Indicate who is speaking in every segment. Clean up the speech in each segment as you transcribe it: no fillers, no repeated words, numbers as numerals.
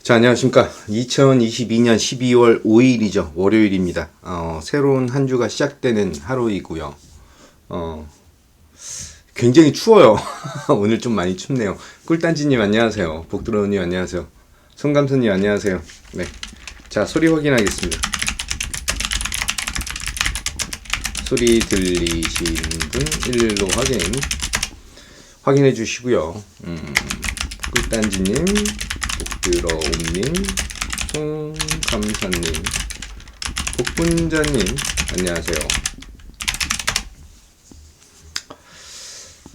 Speaker 1: 자, 안녕하십니까. 2022년 12월 5일이죠. 월요일입니다. 새로운 한 주가 시작되는 하루이고요. 굉장히 추워요. 오늘 좀 많이 춥네요. 꿀단지님 안녕하세요. 복드러우님 안녕하세요. 손감선님 안녕하세요. 네. 자, 소리 확인하겠습니다. 소리 들리시는 분 일로 확인해 주시고요. 꿀단지님, 복드러움님, 송감사님, 복분자님 안녕하세요.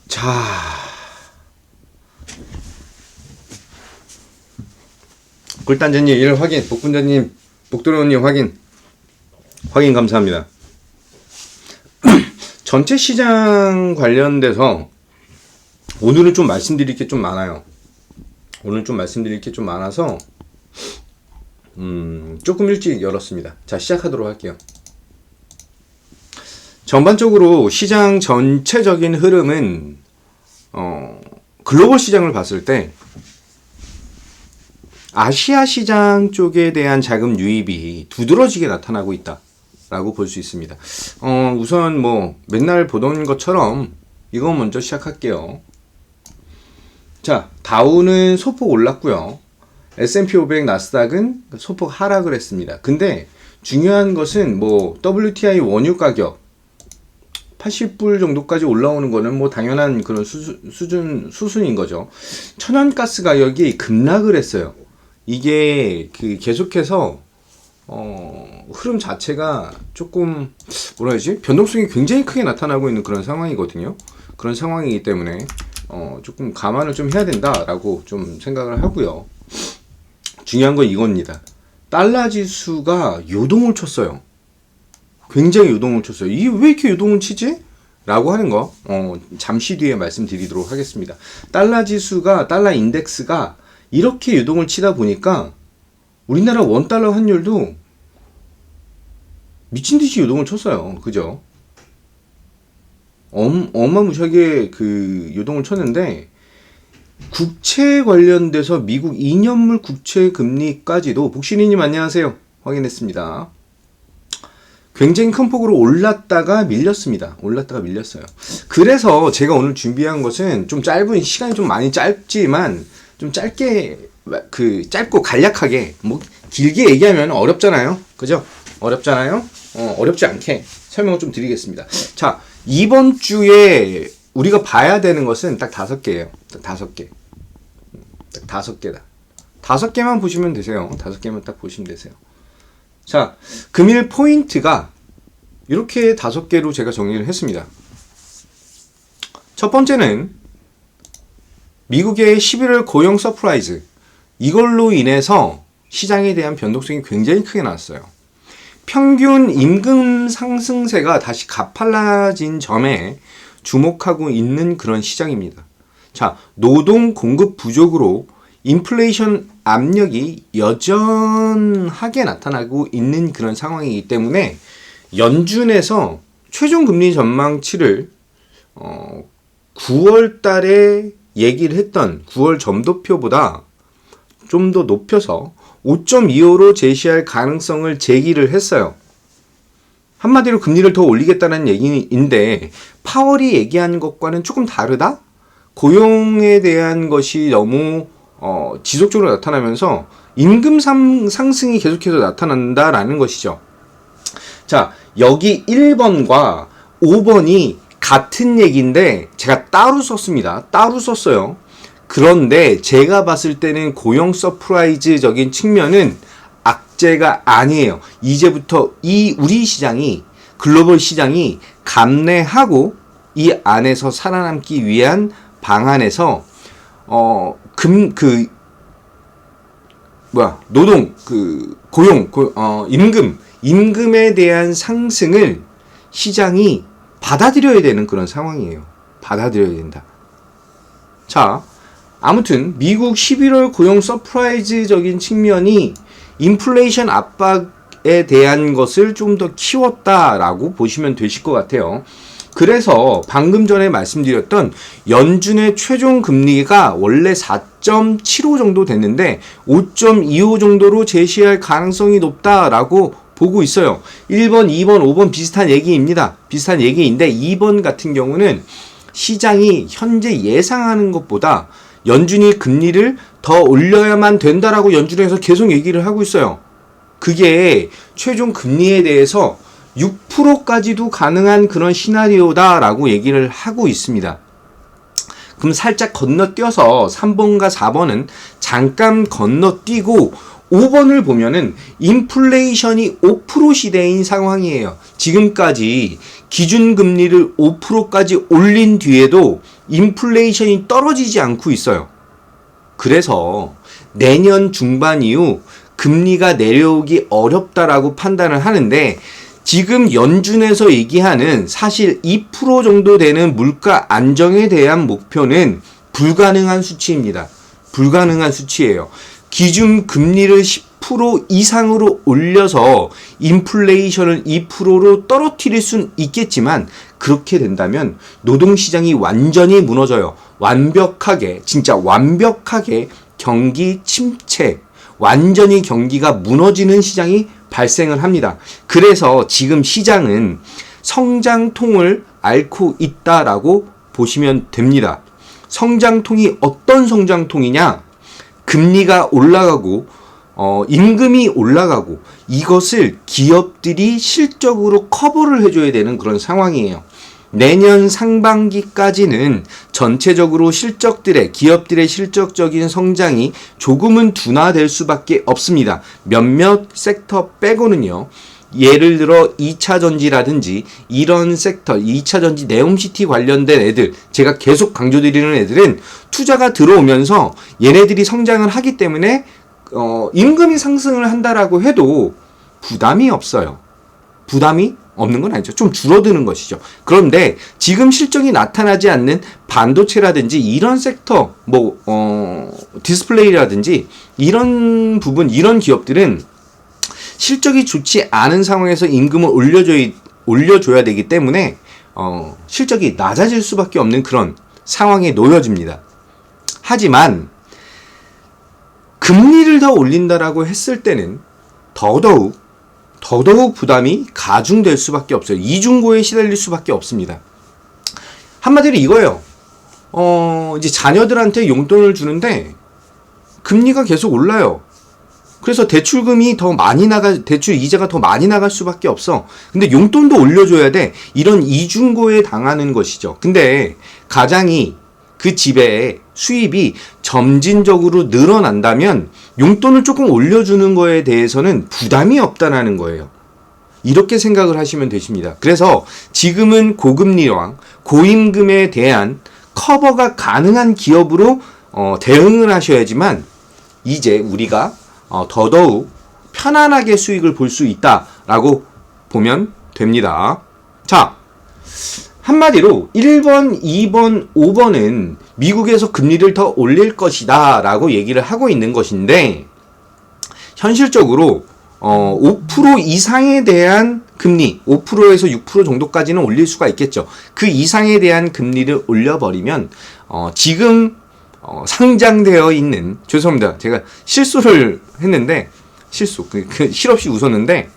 Speaker 1: 자, 꿀단지님 일 확인, 복분자님, 복드러움님 확인 감사합니다. 전체 시장 관련돼서 오늘은 좀 말씀드릴 게 좀 많아요. 오늘 좀 말씀드릴 게 좀 많아서 조금 일찍 열었습니다. 자, 시작하도록 할게요. 전반적으로 시장 전체적인 흐름은 글로벌 시장을 봤을 때 아시아 시장 쪽에 대한 자금 유입이 두드러지게 나타나고 있다 라고 볼 수 있습니다. 우선 맨날 보던 것처럼 이거 먼저 시작할게요. 자, 다우는 소폭 올랐고요. S&P 500 나스닥은 소폭 하락을 했습니다. 근데 중요한 것은 WTI 원유 가격 80불 정도까지 올라오는 거는 당연한 그런 수순인 거죠. 천연가스 가격이 급락을 했어요. 이게 계속해서 흐름 자체가 조금 변동성이 굉장히 크게 나타나고 있는 그런 상황이거든요. 그런 상황이기 때문에 조금 감안을 좀 해야 된다라고 좀 생각을 하고요. 중요한 건 이겁니다. 달러 지수가 요동을 쳤어요. 굉장히 요동을 쳤어요. 이게 왜 이렇게 요동을 치지? 라고 하는 거 잠시 뒤에 말씀드리도록 하겠습니다. 달러 지수가, 달러 인덱스가 이렇게 요동을 치다 보니까 우리나라 원달러 환율도 미친듯이 요동을 쳤어요. 그죠? 어마무시하게 요동을 쳤는데, 국채 관련돼서 미국 2년물 국채 금리까지도, 복신이님 안녕하세요. 확인했습니다. 굉장히 큰 폭으로 올랐다가 밀렸습니다. 그래서 제가 오늘 준비한 것은 좀 짧은, 시간이 좀 많이 짧지만, 좀 짧고 간략하게, 길게 얘기하면 어렵잖아요. 그죠? 어렵잖아요? 어렵지 않게 설명을 좀 드리겠습니다. 자, 이번 주에 우리가 봐야 되는 것은 딱 5개예요. 딱 5개. 딱 5개다. 5개만 보시면 되세요. 5개만 딱 보시면 되세요. 자, 금일 포인트가 이렇게 5개로 제가 정리를 했습니다. 첫 번째는 미국의 11월 고용 서프라이즈. 이걸로 인해서 시장에 대한 변동성이 굉장히 크게 나왔어요. 평균 임금 상승세가 다시 가팔라진 점에 주목하고 있는 그런 시장입니다. 자, 노동 공급 부족으로 인플레이션 압력이 여전하게 나타나고 있는 그런 상황이기 때문에 연준에서 최종 금리 전망치를 9월 달에 얘기를 했던 9월 점도표보다 좀 더 높여서 5.25로 제시할 가능성을 제기를 했어요. 한마디로 금리를 더 올리겠다는 얘기인데 파월이 얘기한 것과는 조금 다르다? 고용에 대한 것이 너무 지속적으로 나타나면서 임금 상승이 계속해서 나타난다라는 것이죠. 자, 여기 1번과 5번이 같은 얘기인데 제가 따로 썼습니다. 따로 썼어요. 그런데 제가 봤을 때는 고용 서프라이즈적인 측면은 악재가 아니에요. 이제부터 우리 시장이, 글로벌 시장이 감내하고 이 안에서 살아남기 위한 방안에서 노동, 고용, 임금에 대한 상승을 시장이 받아들여야 되는 그런 상황이에요. 받아들여야 된다. 자, 아무튼 미국 11월 고용 서프라이즈적인 측면이 인플레이션 압박에 대한 것을 좀 더 키웠다라고 보시면 되실 것 같아요. 그래서 방금 전에 말씀드렸던 연준의 최종 금리가 원래 4.75 정도 됐는데 5.25 정도로 제시할 가능성이 높다라고 보고 있어요. 1번, 2번, 5번 비슷한 얘기입니다. 비슷한 얘기인데 2번 같은 경우는 시장이 현재 예상하는 것보다 연준이 금리를 더 올려야만 된다라고 연준에서 계속 얘기를 하고 있어요. 그게 최종 금리에 대해서 6%까지도 가능한 그런 시나리오다라고 얘기를 하고 있습니다. 그럼 살짝 건너뛰어서 3번과 4번은 잠깐 건너뛰고 5번을 보면은 인플레이션이 5% 시대인 상황이에요. 지금까지 기준금리를 5%까지 올린 뒤에도 인플레이션이 떨어지지 않고 있어요. 그래서 내년 중반 이후 금리가 내려오기 어렵다라고 판단을 하는데 지금 연준에서 얘기하는 사실 2% 정도 되는 물가 안정에 대한 목표는 불가능한 수치입니다. 불가능한 수치예요. 기준 금리를 10% 이상으로 올려서 인플레이션을 2%로 떨어뜨릴 수는 있겠지만 그렇게 된다면 노동시장이 완전히 무너져요. 완벽하게, 진짜 완벽하게 경기 침체, 완전히 경기가 무너지는 시장이 발생을 합니다. 그래서 지금 시장은 성장통을 앓고 있다라고 보시면 됩니다. 성장통이 어떤 성장통이냐? 금리가 올라가고 임금이 올라가고 이것을 기업들이 실적으로 커버를 해줘야 되는 그런 상황이에요. 내년 상반기까지는 전체적으로 기업들의 실적적인 성장이 조금은 둔화될 수밖에 없습니다. 몇몇 섹터 빼고는요. 예를 들어 2차 전지라든지 이런 섹터, 2차 전지 네옴시티 관련된 애들, 제가 계속 강조드리는 애들은 투자가 들어오면서 얘네들이 성장을 하기 때문에 임금이 상승을 한다라고 해도 부담이 없어요. 부담이 없는 건 아니죠. 좀 줄어드는 것이죠. 그런데 지금 실적이 나타나지 않는 반도체라든지 이런 sek터, 디스플레이라든지 이런 부분, 이런 기업들은 실적이 좋지 않은 상황에서 임금을 올려줘야 되기 때문에 실적이 낮아질 수밖에 없는 그런 상황에 놓여집니다. 하지만 금리를 더 올린다라고 했을 때는 더더욱 부담이 가중될 수밖에 없어요. 이중고에 시달릴 수밖에 없습니다. 한마디로 이거예요. 이제 자녀들한테 용돈을 주는데 금리가 계속 올라요. 그래서 대출 이자가 더 많이 나갈 수밖에 없어. 근데 용돈도 올려줘야 돼. 이런 이중고에 당하는 것이죠. 근데 가장이 그 집에 수입이 점진적으로 늘어난다면 용돈을 조금 올려주는 거에 대해서는 부담이 없다라는 거예요. 이렇게 생각을 하시면 되십니다. 그래서 지금은 고금리와 고임금에 대한 커버가 가능한 기업으로 대응을 하셔야지만 이제 우리가 더더욱 편안하게 수익을 볼 수 있다라고 보면 됩니다. 자, 한마디로 1번, 2번, 5번은 미국에서 금리를 더 올릴 것이다 라고 얘기를 하고 있는 것인데 현실적으로 5% 이상에 대한 금리, 5%에서 6% 정도까지는 올릴 수가 있겠죠. 그 이상에 대한 금리를 올려버리면 지금 상장되어 있는, 죄송합니다. 제가 실수를 했는데 실없이 웃었는데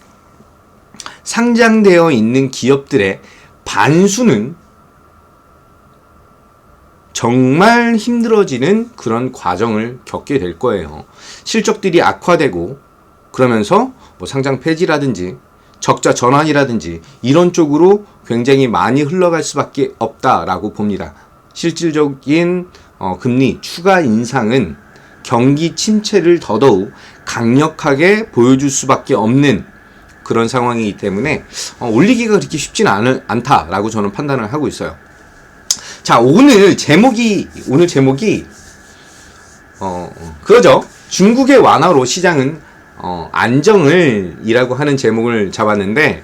Speaker 1: 상장되어 있는 기업들의 반수는 정말 힘들어지는 그런 과정을 겪게 될 거예요. 실적들이 악화되고 그러면서 상장 폐지라든지 적자 전환이라든지 이런 쪽으로 굉장히 많이 흘러갈 수밖에 없다라고 봅니다. 실질적인 금리 추가 인상은 경기 침체를 더더욱 강력하게 보여줄 수밖에 없는 그런 상황이기 때문에 올리기가 그렇게 쉽지는 않다라고 저는 판단을 하고 있어요. 자, 오늘 제목이 그거죠. 중국의 완화로 시장은 안정을 이라고 하는 제목을 잡았는데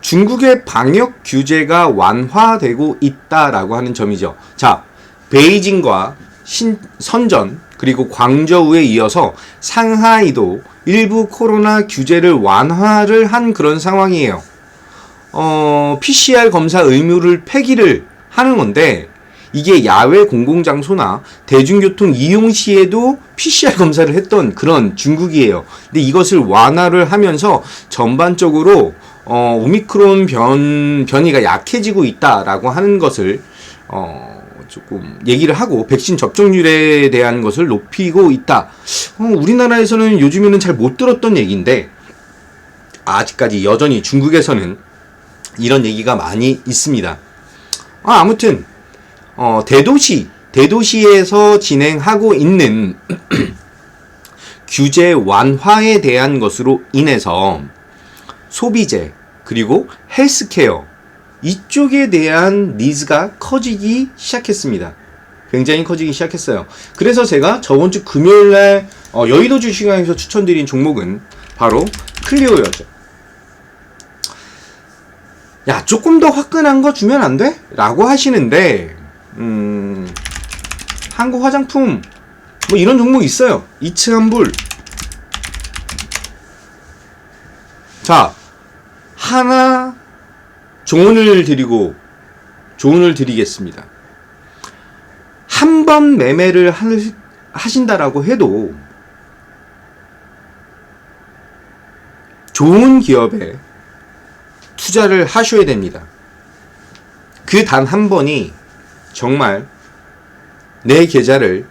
Speaker 1: 중국의 방역 규제가 완화되고 있다라고 하는 점이죠. 자, 베이징과 선전 그리고 광저우에 이어서 상하이도 일부 코로나 규제를 완화를 한 그런 상황이에요. PCR 검사 의무를 폐기를 하는 건데, 이게 야외 공공장소나 대중교통 이용 시에도 PCR 검사를 했던 그런 중국이에요. 근데 이것을 완화를 하면서 전반적으로 오미크론 변이가 약해지고 있다라고 하는 것을 조금 얘기를 하고, 백신 접종률에 대한 것을 높이고 있다. 우리나라에서는 요즘에는 잘 못 들었던 얘기인데, 아직까지 여전히 중국에서는 이런 얘기가 많이 있습니다. 아무튼 대도시에서 진행하고 있는 규제 완화에 대한 것으로 인해서 소비재 그리고 헬스케어 이쪽에 대한 니즈가 커지기 시작했습니다. 굉장히 커지기 시작했어요. 그래서 제가 저번 주 금요일날 여의도 주식시장에서 추천드린 종목은 바로 클리오였죠. 야, 조금 더 화끈한 거 주면 안 돼? 라고 하시는데, 한국 화장품 뭐 이런 종목 있어요. 이츠한불. 자, 하나 조언을 드리겠습니다. 한 번 매매를 하신다라고 해도 좋은 기업에 투자를 하셔야 됩니다. 그 단 한 번이 정말 내 계좌를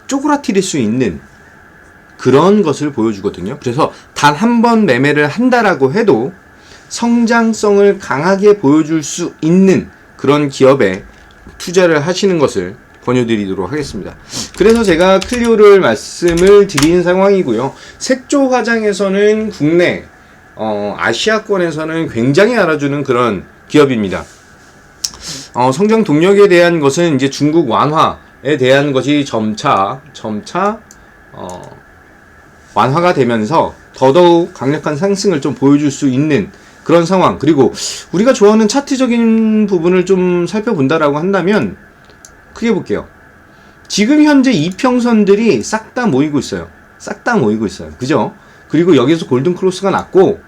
Speaker 1: 쪼그라뜨릴 수 있는 그런 것을 보여주거든요. 그래서 단 한 번 매매를 한다라고 해도 성장성을 강하게 보여줄 수 있는 그런 기업에 투자를 하시는 것을 권유드리도록 하겠습니다. 그래서 제가 클리오를 말씀을 드린 상황이고요. 색조 화장에서는 국내 아시아권에서는 굉장히 알아주는 그런 기업입니다. 성장 동력에 대한 것은 이제 중국 완화에 대한 것이 점차 완화가 되면서 더더욱 강력한 상승을 좀 보여줄 수 있는 그런 상황. 그리고 우리가 좋아하는 차트적인 부분을 좀 살펴본다라고 한다면 크게 볼게요. 지금 현재 이평선들이 싹 다 모이고 있어요. 그죠? 그리고 여기서 골든크로스가 났고,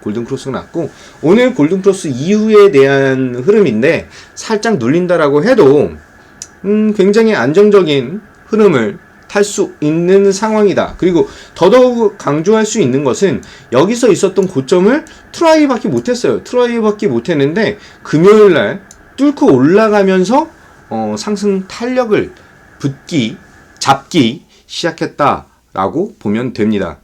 Speaker 1: 오늘 골든크로스 이후에 대한 흐름인데, 살짝 눌린다라고 해도, 굉장히 안정적인 흐름을 탈 수 있는 상황이다. 그리고 더더욱 강조할 수 있는 것은, 여기서 있었던 고점을 트라이밖에 못했어요. 트라이밖에 못했는데, 금요일날 뚫고 올라가면서, 상승 탄력을 잡기 시작했다라고 보면 됩니다.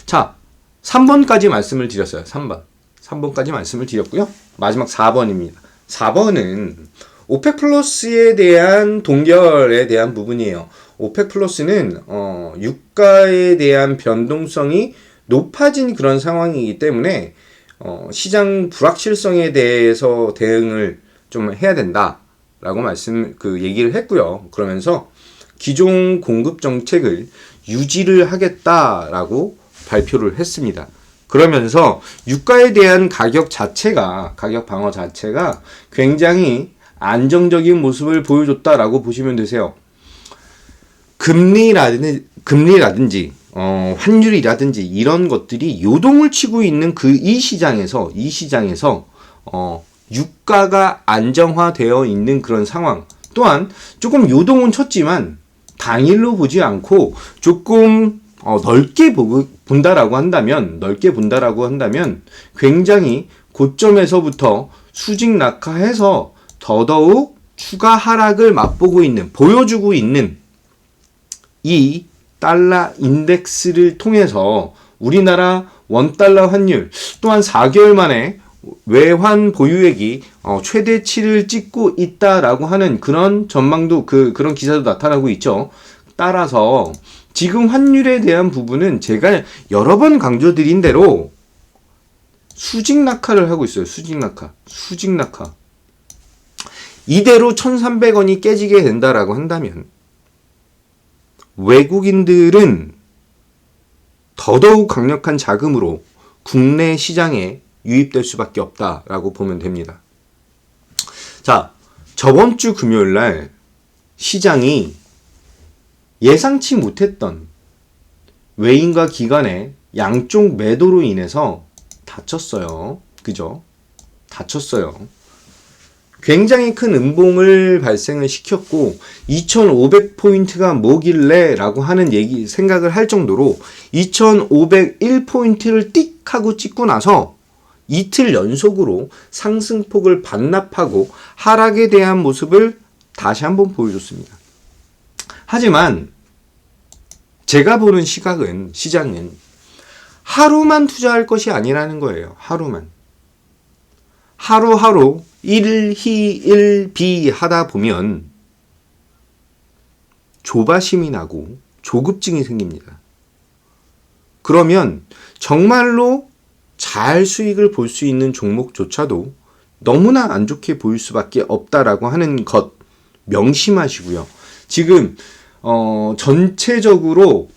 Speaker 1: 자, 3번까지 말씀을 드렸어요. 3번까지 말씀을 드렸고요. 마지막 4번입니다. 4번은 오펙 플러스에 대한 동결에 대한 부분이에요. 오펙 플러스는 유가에 대한 변동성이 높아진 그런 상황이기 때문에 시장 불확실성에 대해서 대응을 좀 해야 된다라고 얘기를 했고요. 그러면서 기존 공급 정책을 유지를 하겠다라고 발표를 했습니다. 그러면서 유가에 대한 가격 방어 자체가 굉장히 안정적인 모습을 보여줬다라고 보시면 되세요. 금리라든지 환율이라든지 이런 것들이 요동을 치고 있는 이 시장에서 유가가 안정화되어 있는 그런 상황. 또한 조금 요동은 쳤지만 당일로 보지 않고 조금 넓게 본다라고 한다면 굉장히 고점에서부터 수직 낙하해서 더더욱 추가 하락을 보여주고 있는 이 달러 인덱스를 통해서 우리나라 원달러 환율 또한 4개월 만에 외환 보유액이 최대치를 찍고 있다라고 하는 그런 전망도 그런 기사도 나타나고 있죠. 따라서 지금 환율에 대한 부분은 제가 여러 번 강조드린 대로 수직 낙하를 하고 있어요. 수직 낙하. 이대로 1,300원이 깨지게 된다라고 한다면 외국인들은 더더욱 강력한 자금으로 국내 시장에 유입될 수밖에 없다라고 보면 됩니다. 자, 저번 주 금요일 날 시장이 예상치 못했던 외인과 기관의 양쪽 매도로 인해서 다쳤어요. 그죠? 다쳤어요. 굉장히 큰 음봉을 발생을 시켰고 2500포인트가 뭐길래 라고 하는 생각을 할 정도로 2501포인트를 띡 하고 찍고 나서 이틀 연속으로 상승폭을 반납하고 하락에 대한 모습을 다시 한번 보여줬습니다. 하지만 제가 보는 시장은 하루만 투자할 것이 아니라는 거예요. 하루만. 하루하루 일희일비 하다 보면 조바심이 나고 조급증이 생깁니다. 그러면 정말로 잘 수익을 볼 수 있는 종목조차도 너무나 안 좋게 보일 수밖에 없다라고 하는 것 명심하시고요. 지금 전체적으로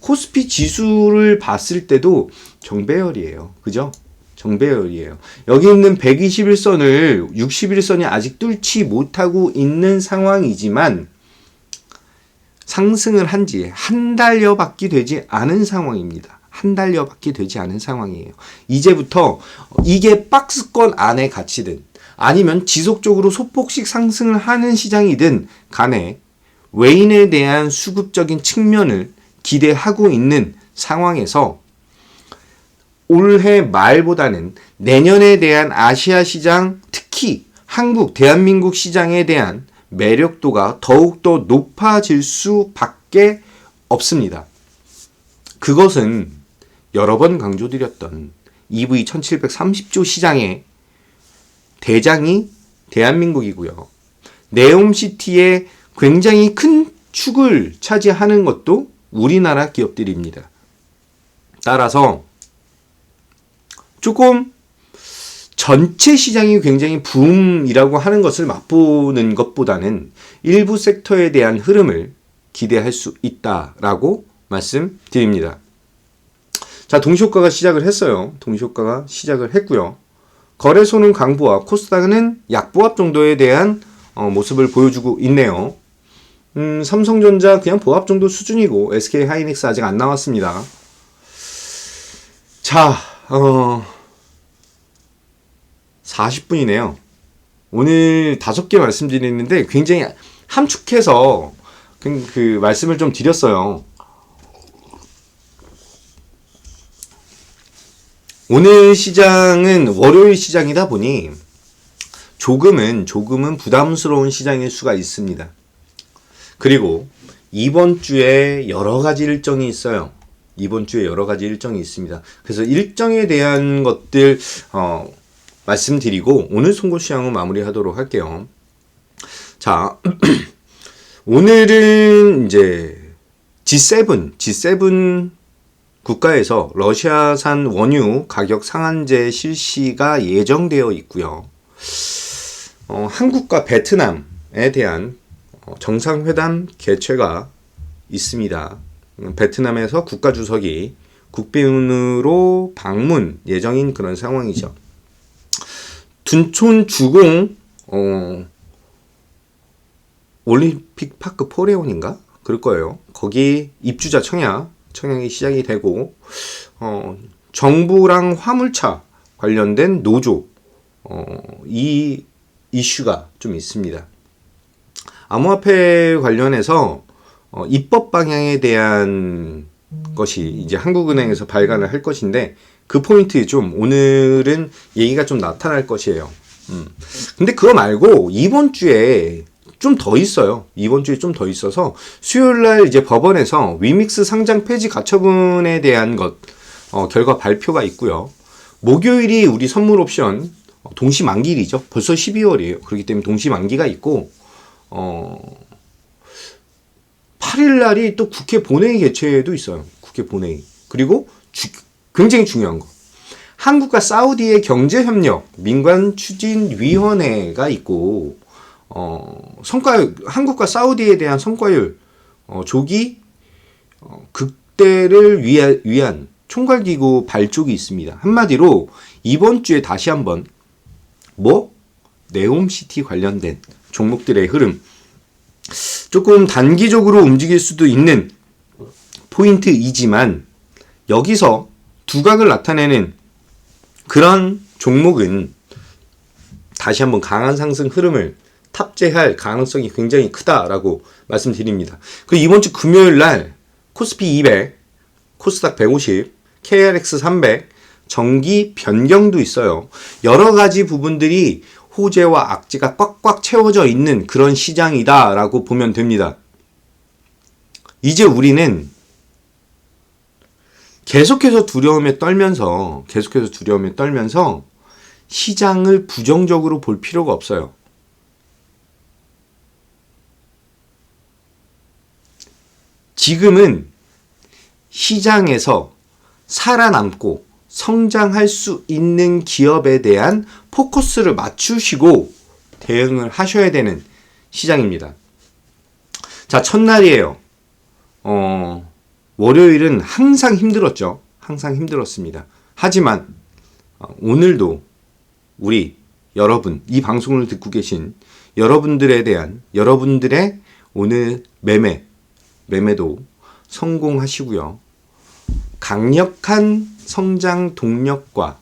Speaker 1: 코스피 지수를 봤을 때도 정배열이에요. 그죠? 정배열이에요. 여기 있는 121선을 61선이 아직 뚫지 못하고 있는 상황이지만 상승을 한 지 한 달여밖에 되지 않은 상황입니다. 한 달여밖에 되지 않은 상황이에요. 이제부터 이게 박스권 안에 갇히든 아니면 지속적으로 소폭씩 상승을 하는 시장이든 간에 외인에 대한 수급적인 측면을 기대하고 있는 상황에서 올해 말보다는 내년에 대한 아시아 시장, 특히 한국, 대한민국 시장에 대한 매력도가 더욱더 높아질 수밖에 없습니다. 그것은 여러 번 강조드렸던 EV 1730조 시장의 대장이 대한민국이고요. 네옴시티의 굉장히 큰 축을 차지하는 것도 우리나라 기업들입니다. 따라서 조금 전체 시장이 굉장히 붐이라고 하는 것을 맛보는 것보다는 일부 섹터에 대한 흐름을 기대할 수 있다라고 말씀드립니다. 자, 동시효과가 시작을 했어요. 동시효과가 시작을 했고요. 거래소는 강보합, 코스닥은 약보합 정도에 대한 모습을 보여주고 있네요. 삼성전자 그냥 보합 정도 수준이고 SK하이닉스 아직 안 나왔습니다. 자, 40분이네요. 오늘 5개 말씀드리는데 굉장히 함축해서 그 말씀을 좀 드렸어요. 오늘 시장은 월요일 시장이다 보니 조금은 부담스러운 시장일 수가 있습니다. 그리고 이번 주에 여러 가지 일정이 있어요. 이번 주에 여러 가지 일정이 있습니다. 그래서 일정에 대한 것들 말씀드리고 오늘 송고시장은 마무리하도록 할게요. 자, 오늘은 이제 G7 국가에서 러시아산 원유 가격 상한제 실시가 예정되어 있고요. 한국과 베트남에 대한 정상회담 개최가 있습니다. 베트남에서 국가주석이 국빈으로 방문 예정인 그런 상황이죠. 둔촌 주공 올림픽 파크 포레온인가? 그럴 거예요. 거기 입주자 청약이 시작이 되고 정부랑 화물차 관련된 노조 이 이슈가 좀 있습니다. 암호화폐 관련해서 입법 방향에 대한 것이 이제 한국은행에서 발간을 할 것인데 그 포인트 좀 오늘은 얘기가 좀 나타날 것이에요. 근데 그거 말고 이번 주에 좀 더 있어요. 이번 주에 좀 더 있어서 수요일날 이제 법원에서 위믹스 상장 폐지 가처분에 대한 것 결과 발표가 있고요. 목요일이 우리 선물 옵션 동시 만기일이죠. 벌써 12월이에요. 그렇기 때문에 동시 만기가 있고 8일날이 또 국회 본회의 개최도 있어요. 국회 본회의. 그리고 굉장히 중요한 거. 한국과 사우디의 경제협력 민관추진위원회가 있고 한국과 사우디에 대한 성과율 조기 극대를 위한 총괄기구 발족이 있습니다. 한마디로 이번 주에 다시 한번 네옴시티 관련된 종목들의 흐름 조금 단기적으로 움직일 수도 있는 포인트이지만 여기서 두각을 나타내는 그런 종목은 다시 한번 강한 상승 흐름을 탑재할 가능성이 굉장히 크다라고 말씀드립니다. 그리고 이번 주 금요일 날 코스피 200, 코스닥 150, KRX 300 정기 변경도 있어요. 여러 가지 부분들이 호재와 악재가 꽉꽉 채워져 있는 그런 시장이다라고 보면 됩니다. 이제 우리는 계속해서 두려움에 떨면서 시장을 부정적으로 볼 필요가 없어요. 지금은 시장에서 살아남고 성장할 수 있는 기업에 대한 포커스를 맞추시고 대응을 하셔야 되는 시장입니다. 자, 첫날이에요. 월요일은 항상 힘들었죠. 항상 힘들었습니다. 하지만 오늘도 우리 여러분, 이 방송을 듣고 계신 여러분들에 대한 여러분들의 오늘 매매도 성공하시고요. 강력한 성장 동력과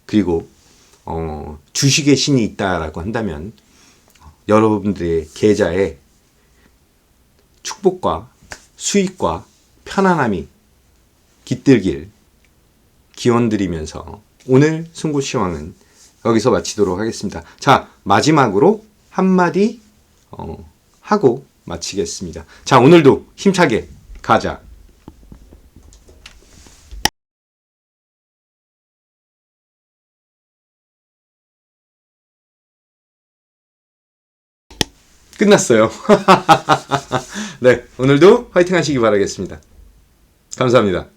Speaker 1: 그리고 주식의 신이 있다라고 한다면 여러분들의 계좌에 축복과 수익과 편안함이 깃들길 기원드리면서 오늘 승부시황은 여기서 마치도록 하겠습니다. 자, 마지막으로 한마디 하고 마치겠습니다. 자, 오늘도 힘차게 가자. 끝났어요. 네, 오늘도 화이팅 하시기 바라겠습니다. 감사합니다.